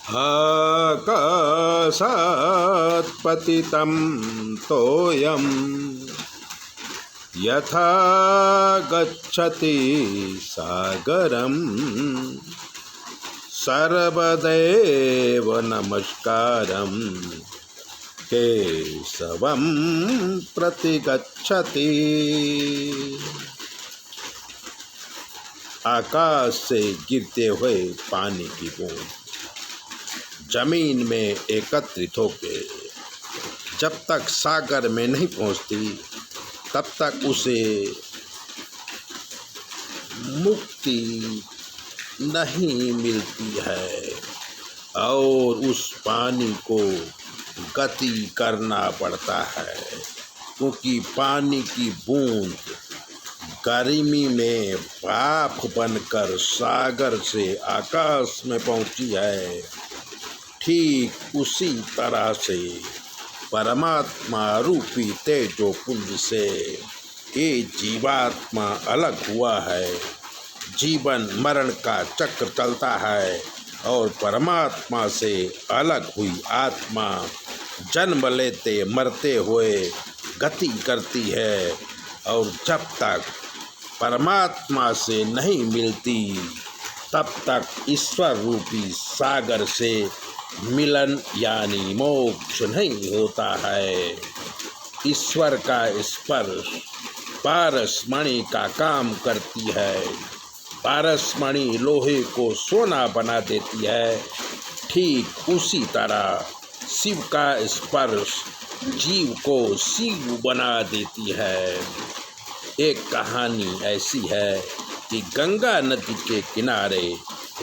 आकाशात् पतितं तोयं यथा गच्छति सागरं सर्वदैव नमस्कारं केशवं प्रतिगच्छति। आकाश से गिरते हुए पानी की बूंद जमीन में एकत्रित होकर जब तक सागर में नहीं पहुंचती तब तक उसे मुक्ति नहीं मिलती है और उस पानी को गति करना पड़ता है, क्योंकि पानी की बूंद गर्मी में भाप बनकर सागर से आकाश में पहुंची है। ठीक उसी तरह से परमात्मा रूपी तेजो पुंज से ये जीवात्मा अलग हुआ है। जीवन मरण का चक्र चलता है और परमात्मा से अलग हुई आत्मा जन्म लेते मरते हुए गति करती है, और जब तक परमात्मा से नहीं मिलती तब तक ईश्वर रूपी सागर से मिलन यानी मोक्ष नहीं होता है। ईश्वर का स्पर्श पारसमणि का काम करती है। पारसमणि लोहे को सोना बना देती है। ठीक उसी तरह शिव का स्पर्श जीव को शिव बना देती है। एक कहानी ऐसी है कि गंगा नदी के किनारे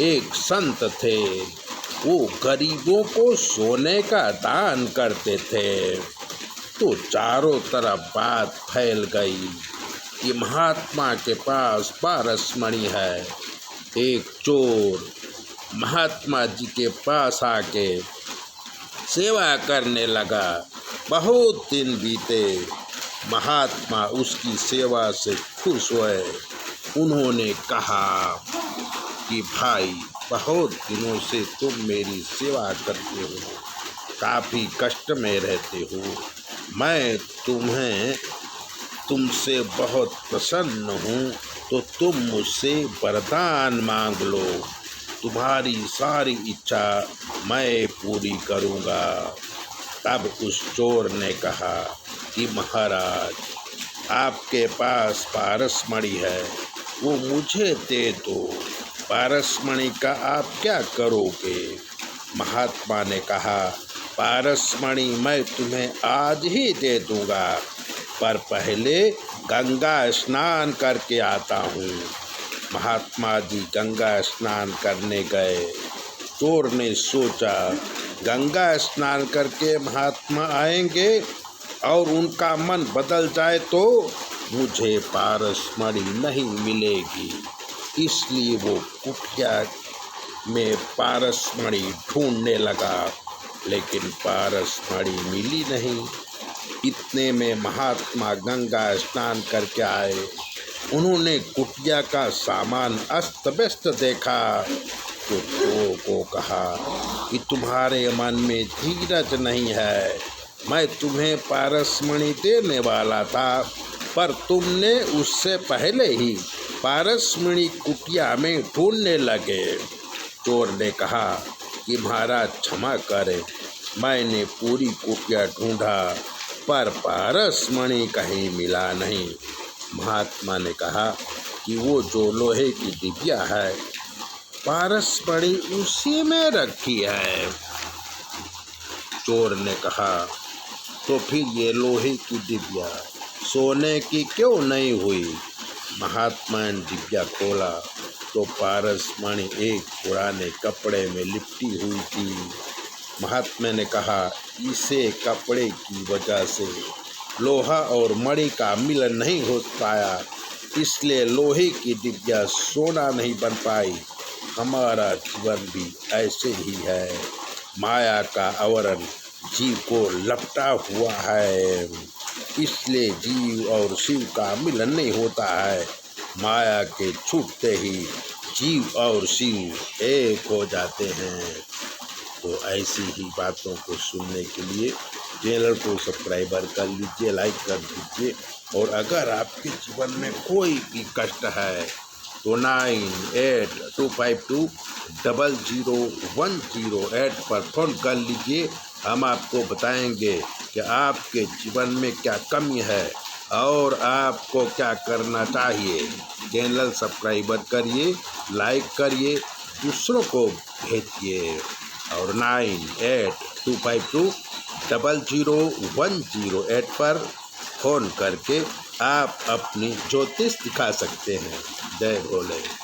एक संत थे। वो गरीबों को सोने का दान करते थे। तो चारों तरफ बात फैल गई कि महात्मा के पास पारसमणि है। एक चोर महात्मा जी के पास आके सेवा करने लगा। बहुत दिन बीते, महात्मा उसकी सेवा से खुश हुए। उन्होंने कहा कि भाई, बहुत दिनों से तुम मेरी सेवा करते हो, काफ़ी कष्ट में रहते हो, मैं तुमसे बहुत प्रसन्न हूँ, तो तुम मुझसे वरदान मांग लो, तुम्हारी सारी इच्छा मैं पूरी करूँगा। तब उस चोर ने कहा कि महाराज, आपके पास पारसमणि है, वो मुझे दे दो। पारसमणि का आप क्या करोगे? महात्मा ने कहा, पारसमणि मैं तुम्हें आज ही दे दूंगा, पर पहले गंगा स्नान करके आता हूँ। महात्मा जी गंगा स्नान करने गए। चोर ने सोचा, गंगा स्नान करके महात्मा आएंगे और उनका मन बदल जाए तो मुझे पारसमणि नहीं मिलेगी। इसलिए वो कुटिया में पारसमणि ढूंढने लगा, लेकिन पारसमणि मिली नहीं। इतने में महात्मा गंगा स्नान करके आए। उन्होंने कुटिया का सामान अस्त व्यस्त देखा तो चोर को कहा कि तुम्हारे मन में धीरज नहीं है। मैं तुम्हें पारसमणि देने वाला था, पर तुमने उससे पहले ही पारसमणि कुटिया में ढूंढने लगे। चोर ने कहा कि महाराज क्षमा करें, मैंने पूरी कुटिया ढूंढा पर पारसमणि कहीं मिला नहीं। महात्मा ने कहा कि वो जो लोहे की डिबिया है, पारसमणि उसी में रखी है। चोर ने कहा, तो फिर ये लोहे की डिबिया सोने की क्यों नहीं हुई? महात्मा ने डिबिया खोला तो पारसमणि एक पुराने कपड़े में लिपटी हुई थी। महात्मा ने कहा, इसे कपड़े की वजह से लोहा और मणि का मिलन नहीं हो पाया, इसलिए लोहे की डिबिया सोना नहीं बन पाई। हमारा जीवन भी ऐसे ही है। माया का आवरण जीव को लपटा हुआ है, इसलिए जीव और शिव का मिलन नहीं होता है। माया के छूटते ही जीव और शिव एक हो जाते हैं। ऐसी ही बातों को सुनने के लिए चैनल को सब्सक्राइबर कर लीजिए, लाइक कर दीजिए। और अगर आपके जीवन में कोई भी कष्ट है तो 9825200108 पर फ़ोन कर लीजिए। हम आपको बताएंगे कि आपके जीवन में क्या कमी है और आपको क्या करना चाहिए। चैनल सब्सक्राइबर करिए, लाइक करिए, दूसरों को भेजिए। और 9825200108 पर फ़ोन करके आप अपनी ज्योतिष दिखा सकते हैं। जय भोले।